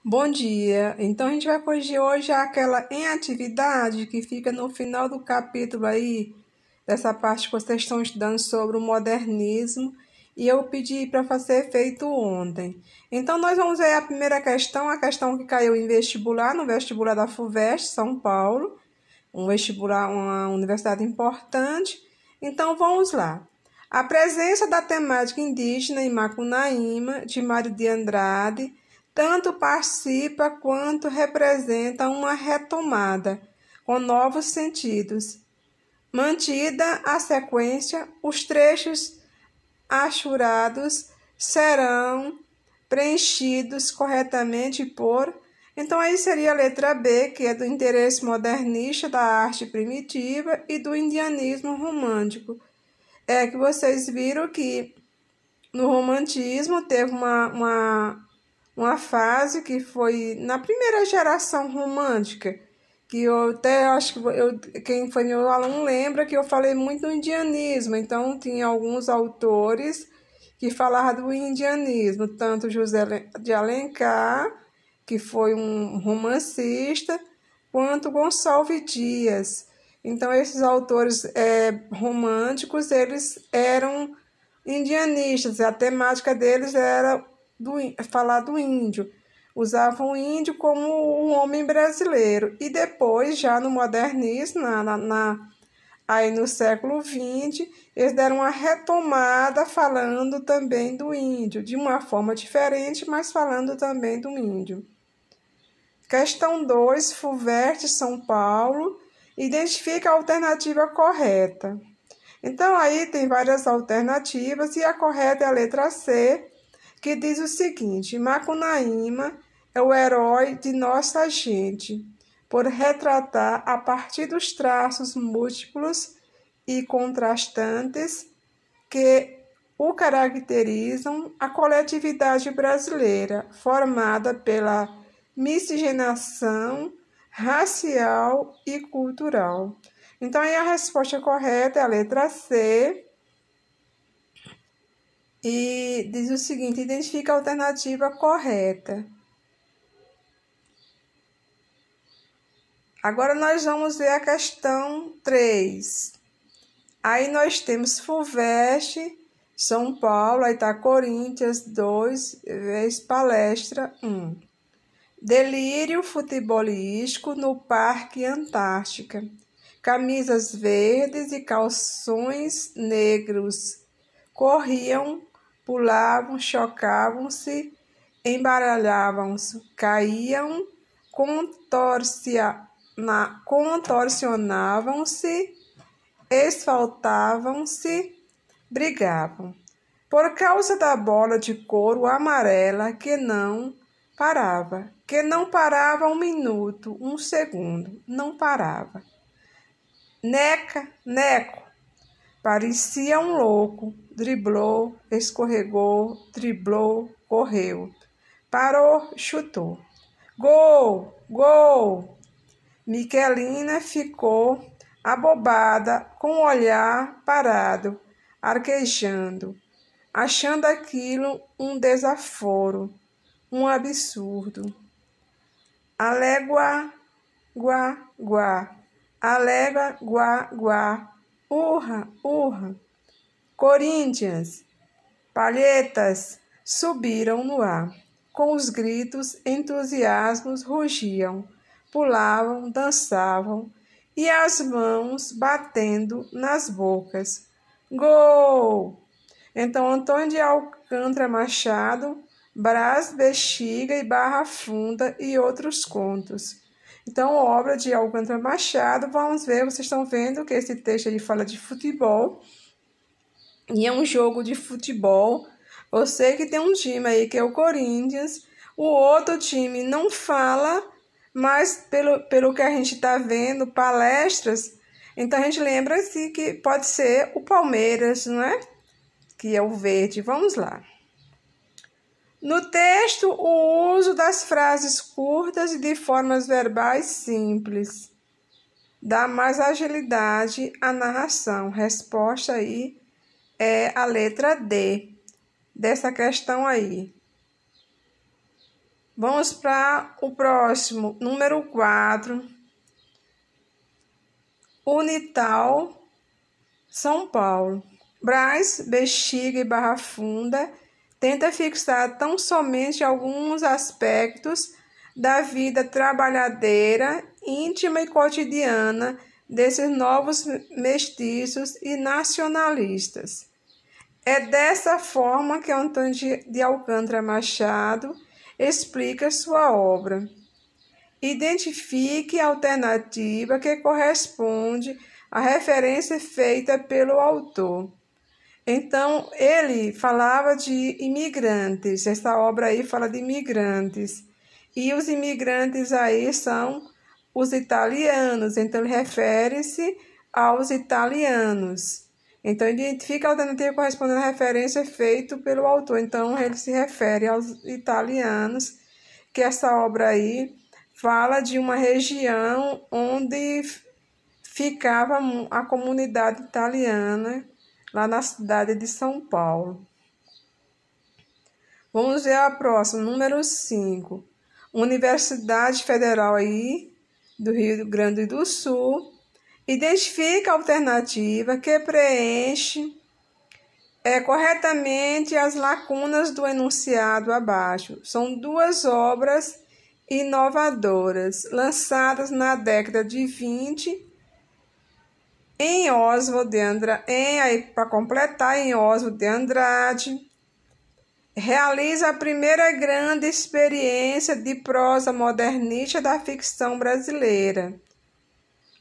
Bom dia. Então a gente vai corrigir hoje aquela em atividade que fica no final do capítulo aí, dessa parte que vocês estão estudando sobre o modernismo, e eu pedi para fazer feito ontem. Então nós vamos ver a primeira questão, a questão que caiu em vestibular, no vestibular da FUVEST, São Paulo, um vestibular, uma universidade importante. Então vamos lá. A presença da temática indígena em Macunaíma, de Mário de Andrade, tanto participa quanto representa uma retomada, com novos sentidos. Mantida a sequência, os trechos achurados serão preenchidos corretamente por. Então, aí seria a letra B, que é do interesse modernista da arte primitiva e do indianismo romântico. É que vocês viram que no romantismo teve uma fase que foi na primeira geração romântica, que eu até acho que quem foi meu aluno lembra que eu falei muito do indianismo, então tinha alguns autores que falavam do indianismo, tanto José de Alencar, que foi um romancista, quanto Gonçalves Dias. Então, esses autores românticos, eles eram indianistas, a temática deles era falar do índio. Usavam o índio como um homem brasileiro. E depois, já no modernismo, aí no século XX, eles deram uma retomada falando também do índio, de uma forma diferente, mas falando também do índio. Questão 2, FUVEST, São Paulo, identifica a alternativa correta. Então, aí tem várias alternativas e a correta é a letra C, que diz o seguinte: Macunaíma é o herói de nossa gente, por retratar a partir dos traços múltiplos e contrastantes que o caracterizam a coletividade brasileira, formada pela miscigenação racial e cultural. Então, aí a resposta correta é a letra C. E diz o seguinte: identifica a alternativa correta. Agora nós vamos ver a questão 3. Aí nós temos FUVEST, São Paulo, aí está Corinthians 2, vez palestra 1. Delírio futebolístico no Parque Antártica. Camisas verdes e calções negros. Corriam, pulavam, chocavam-se, embaralhavam-se, caíam, contorcionavam-se, esfaltavam-se, brigavam. Por causa da bola de couro amarela que não parava um minuto, um segundo, não parava. Neco, parecia um louco, driblou, escorregou, driblou, correu. Parou, chutou. Gol! Gol! Miquelina ficou abobada, com o olhar parado, arquejando, achando aquilo um desaforo, um absurdo. Alégua, guá, guá. Alégua, guá, guá. Urra, urra. Corinthians, palhetas subiram no ar. Com os gritos, entusiasmos rugiam, pulavam, dançavam e as mãos batendo nas bocas. Gol! Então, Antônio de Alcântara Machado, Brás, Bexiga e Barra Funda e outros contos. Então, obra de Alcântara Machado, vamos ver, vocês estão vendo que esse texto ele fala de futebol, e é um jogo de futebol. Eu sei que tem um time aí que é o Corinthians, o outro time não fala, mas pelo que a gente está vendo, palestras, então a gente lembra-se que pode ser o Palmeiras, não é? Que é o verde. Vamos lá. No texto, o uso das frases curtas e de formas verbais simples dá mais agilidade à narração. Resposta aí é a letra D dessa questão aí. Vamos para o próximo, número 4. Unital, São Paulo. Brás, Bexiga e Barra Funda tenta fixar tão somente alguns aspectos da vida trabalhadeira, íntima e cotidiana desses novos mestiços e nacionalistas. É dessa forma que Antônio de Alcântara Machado explica sua obra. Identifique a alternativa que corresponde à referência feita pelo autor. Então, ele falava de imigrantes, essa obra aí fala de imigrantes, e os imigrantes aí são os italianos, então ele refere-se aos italianos. Então, identifica a alternativa correspondendo à referência feita pelo autor. Então, ele se refere aos italianos, que essa obra aí fala de uma região onde ficava a comunidade italiana, lá na cidade de São Paulo. Vamos ver a próxima, número 5. Universidade Federal aí, do Rio Grande do Sul. Identifica a alternativa que preenche corretamente as lacunas do enunciado abaixo. São duas obras inovadoras, lançadas na década de 20, em Oswald de Andrade, para completar, em Oswald de Andrade, realiza a primeira grande experiência de prosa modernista da ficção brasileira,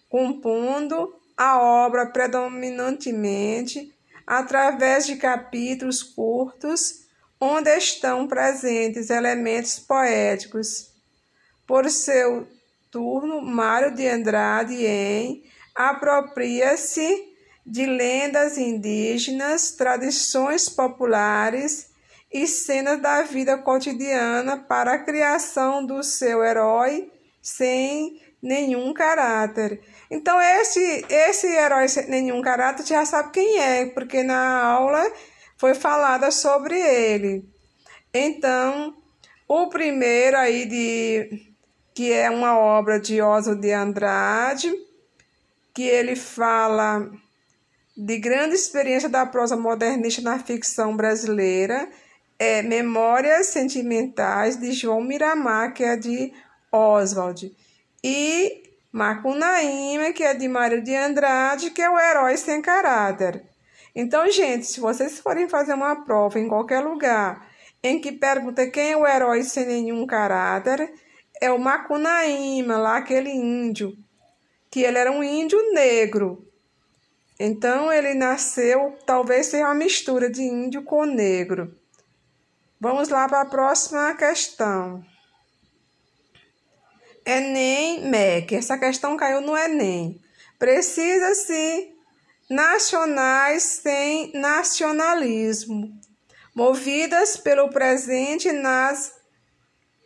compondo a obra predominantemente através de capítulos curtos, onde estão presentes elementos poéticos. Por seu turno, Mário de Andrade apropria-se de lendas indígenas, tradições populares e cenas da vida cotidiana para a criação do seu herói sem nenhum caráter. Então, esse herói sem nenhum caráter, você já sabe quem é, porque na aula foi falada sobre ele. Então, o primeiro aí, que é uma obra de Oswald de Andrade, que ele fala de grande experiência da prosa modernista na ficção brasileira, é Memórias Sentimentais, de João Miramar, que é de Oswald, e Macunaíma, que é de Mário de Andrade, que é o herói sem caráter. Então, gente, se vocês forem fazer uma prova em qualquer lugar em que pergunta quem é o herói sem nenhum caráter, é o Macunaíma, lá aquele índio, que ele era um índio negro. Então, ele nasceu, talvez seja uma mistura de índio com negro. Vamos lá para a próxima questão. Enem, MEC. Essa questão caiu no Enem. Precisa-se nacionais sem nacionalismo, movidas pelo presente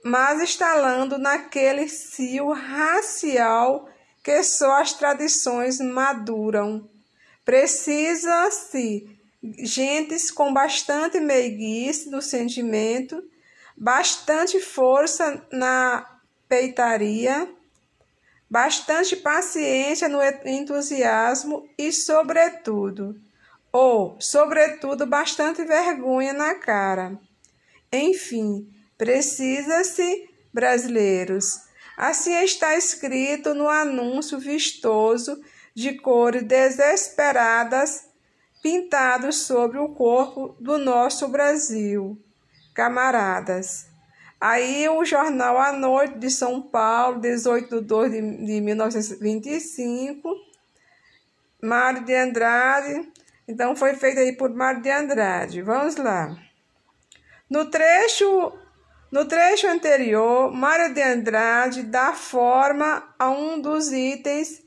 mas instalando naquele cio racial que só as tradições maduram. Precisa-se gentes com bastante meiguice do sentimento, bastante força na peitaria, bastante paciência no entusiasmo e, sobretudo, bastante vergonha na cara. Enfim, precisa-se brasileiros. Assim está escrito no anúncio vistoso de cores desesperadas pintados sobre o corpo do nosso Brasil. Camaradas. Aí o jornal A Noite de São Paulo, 18 de 2 de 1925, Mário de Andrade. Então foi feito aí por Mário de Andrade. Vamos lá. No trecho anterior, Mário de Andrade dá forma a um dos itens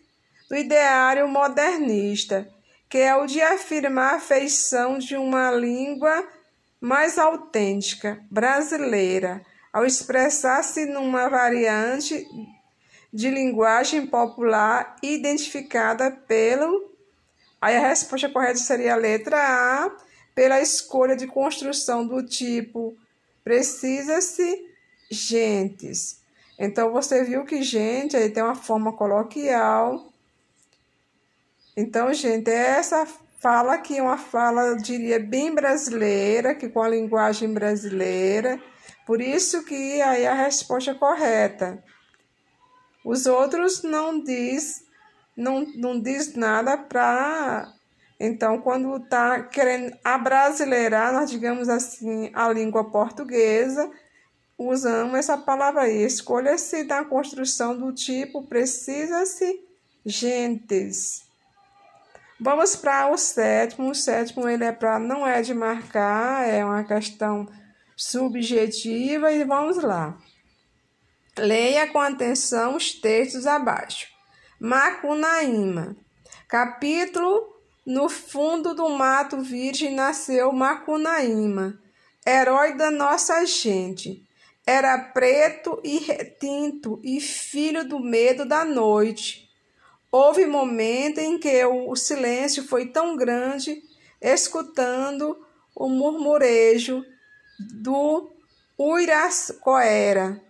do ideário modernista, que é o de afirmar a feição de uma língua mais autêntica, brasileira, ao expressar-se numa variante de linguagem popular identificada pelo... Aí a resposta correta seria a letra A, pela escolha de construção do tipo precisa-se gentes. Então, você viu que gente aí tem uma forma coloquial. Então, gente, essa fala aqui é uma fala, eu diria, bem brasileira, que com a linguagem brasileira. Por isso que aí a resposta é correta. Os outros não diz nada para... Então, quando está querendo abrasileirar, nós digamos assim, a língua portuguesa, usamos essa palavra aí. Escolha-se da construção do tipo precisa-se gentes. Vamos para o sétimo. O sétimo ele é para não é de marcar, é uma questão subjetiva e vamos lá. Leia com atenção os textos abaixo. Macunaíma. Capítulo: No fundo do mato virgem nasceu Macunaíma, herói da nossa gente. Era preto e retinto e filho do medo da noite. Houve momento em que o silêncio foi tão grande, escutando o murmurejo do Uiracoera,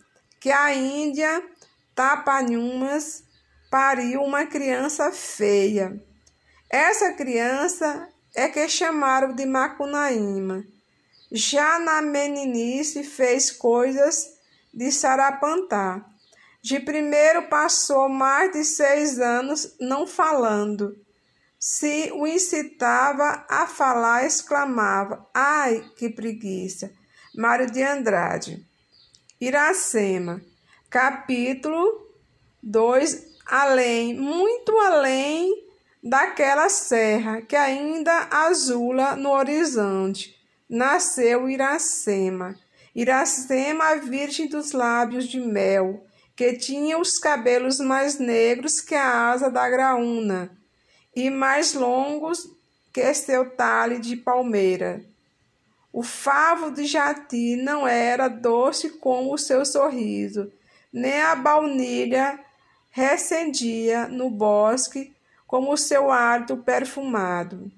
que a Índia Tapanhumas pariu uma criança feia. Essa criança é que chamaram de Macunaíma. Já na meninice fez coisas de Sarapantá. De primeiro passou mais de 6 anos não falando. Se o incitava a falar, exclamava: ai, que preguiça! Mário de Andrade. Iracema. Capítulo 2. Além, muito além daquela serra que ainda azula no horizonte, nasceu Iracema. Iracema, a virgem dos lábios de mel, que tinha os cabelos mais negros que a asa da graúna e mais longos que seu talhe de palmeira. O favo de jati não era doce como o seu sorriso, nem a baunilha recendia no bosque como o seu hálito perfumado.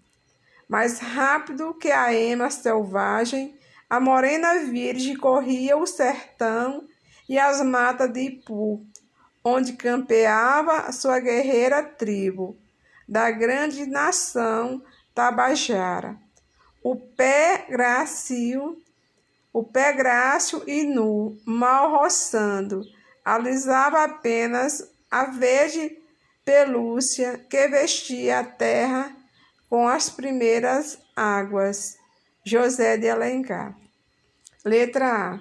Mais rápido que a ema selvagem, a morena virgem corria o sertão e as matas de Ipu, onde campeava a sua guerreira tribo, da grande nação Tabajara. O pé grácil e nu, mal roçando, alisava apenas a verde pelúcia que vestia a terra com as primeiras águas. José de Alencar. Letra A.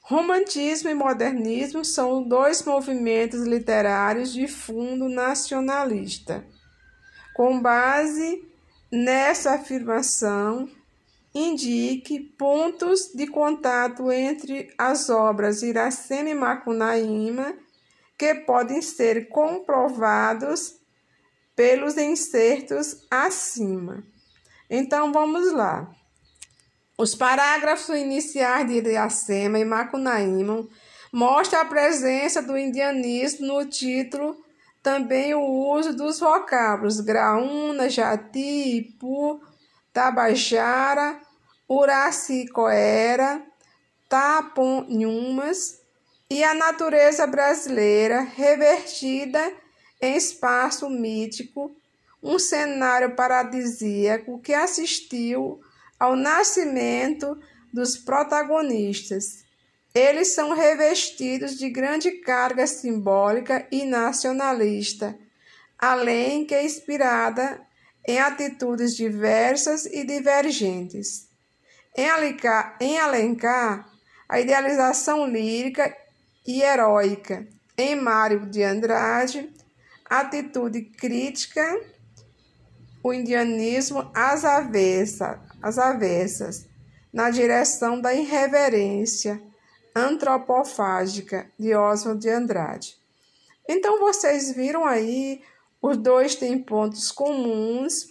Romantismo e modernismo são 2 movimentos literários de fundo nacionalista. Com base nessa afirmação, indique pontos de contato entre as obras Iracema e Macunaíma que podem ser comprovados pelos insertos acima. Então, vamos lá. Os parágrafos iniciais de Iracema e Macunaíma mostram a presença do indianismo no título, também o uso dos vocábulos graúna, jati, ipu, tabajara, uracicoera, taponhumas e a natureza brasileira revertida em espaço mítico, um cenário paradisíaco que assistiu ao nascimento dos protagonistas. Eles são revestidos de grande carga simbólica e nacionalista, além que inspirada em atitudes diversas e divergentes. Em Alencar, a idealização lírica e heróica. Em Mário de Andrade, atitude crítica, o indianismo às avessas, na direção da irreverência antropofágica de Oswald de Andrade. Então, vocês viram aí, os dois têm pontos comuns,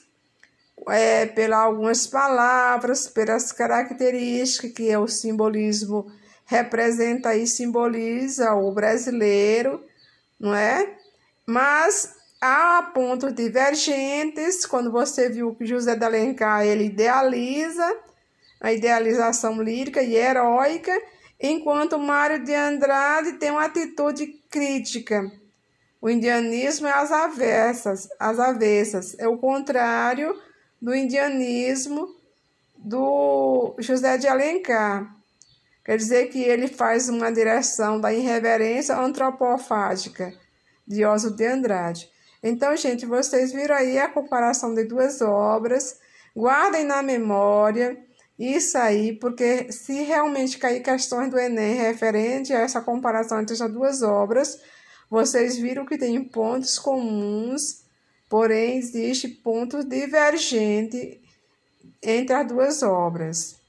pelas algumas palavras, pelas características que o simbolismo representa e simboliza o brasileiro, não é? Mas há pontos divergentes, quando você viu que José de Alencar ele idealiza, a idealização lírica e heróica, enquanto Mário de Andrade tem uma atitude crítica. O indianismo é às avessas, é o contrário do indianismo do José de Alencar. Quer dizer que ele faz uma direção da irreverência antropofágica de Oswald de Andrade. Então, gente, vocês viram aí a comparação de duas obras. Guardem na memória isso aí, porque se realmente cair questões do Enem referente a essa comparação entre essas duas obras, vocês viram que tem pontos comuns, porém existe pontos divergentes entre as duas obras.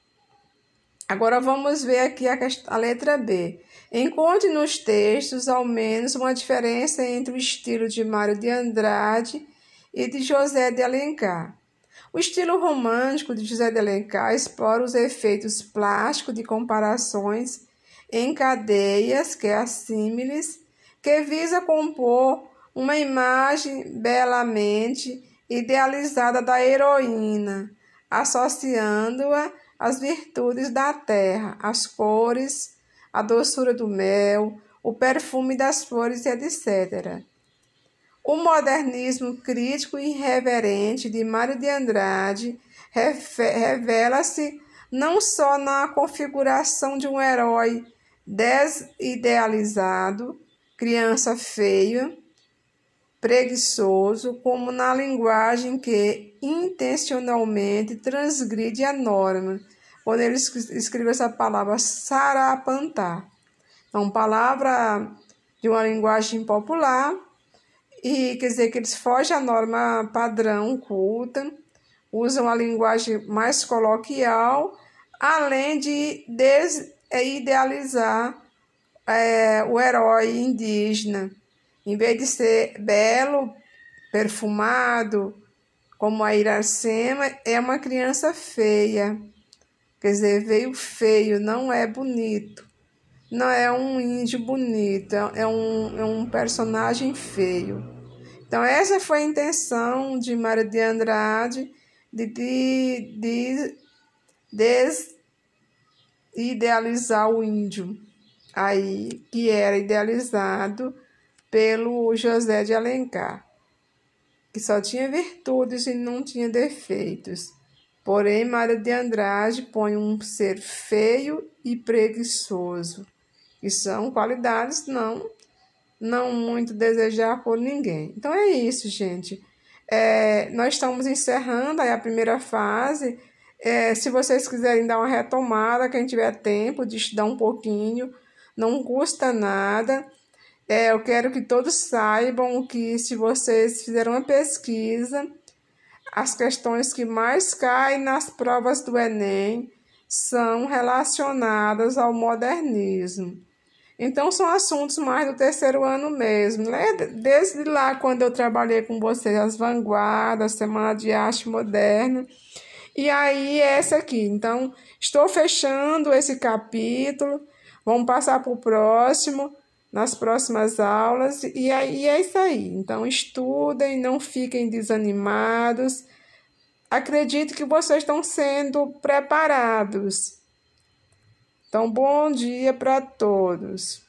Agora vamos ver aqui a letra B. Encontre nos textos, ao menos, uma diferença entre o estilo de Mário de Andrade e de José de Alencar. O estilo romântico de José de Alencar explora os efeitos plásticos de comparações em cadeias, que é a símiles, que visa compor uma imagem belamente idealizada da heroína, associando-a às virtudes da terra, as cores, a doçura do mel, o perfume das flores, etc. O modernismo crítico e irreverente de Mário de Andrade revela-se não só na configuração de um herói desidealizado, criança feia, preguiçoso, como na linguagem que intencionalmente transgride a norma, quando ele escreve essa palavra sarapantar. Então, palavra de uma linguagem popular, e quer dizer que eles fogem à norma padrão culta, usam a linguagem mais coloquial, além de idealizar o herói indígena. Em vez de ser belo, perfumado, como a Iracema, é uma criança feia. Quer dizer, veio feio, não é bonito. Não é um índio bonito, é um personagem feio. Então, essa foi a intenção de Mário de Andrade de desidealizar o índio, aí, que era idealizado pelo José de Alencar, que só tinha virtudes e não tinha defeitos. Porém, Mário de Andrade põe um ser feio e preguiçoso, que são qualidades não muito desejar por ninguém. Então é isso, gente. Nós estamos encerrando aí a primeira fase. Se vocês quiserem dar uma retomada, quem tiver tempo de estudar um pouquinho, não custa nada. Eu quero que todos saibam que, se vocês fizeram uma pesquisa, as questões que mais caem nas provas do Enem são relacionadas ao modernismo. Então, são assuntos mais do terceiro ano mesmo, né? Desde lá, quando eu trabalhei com vocês, as vanguardas, Semana de Arte Moderna, e aí essa aqui. Então, estou fechando esse capítulo, vamos passar para o próximo, nas próximas aulas, e aí é isso aí. Então, estudem, não fiquem desanimados, acredito que vocês estão sendo preparados. Então, bom dia para todos.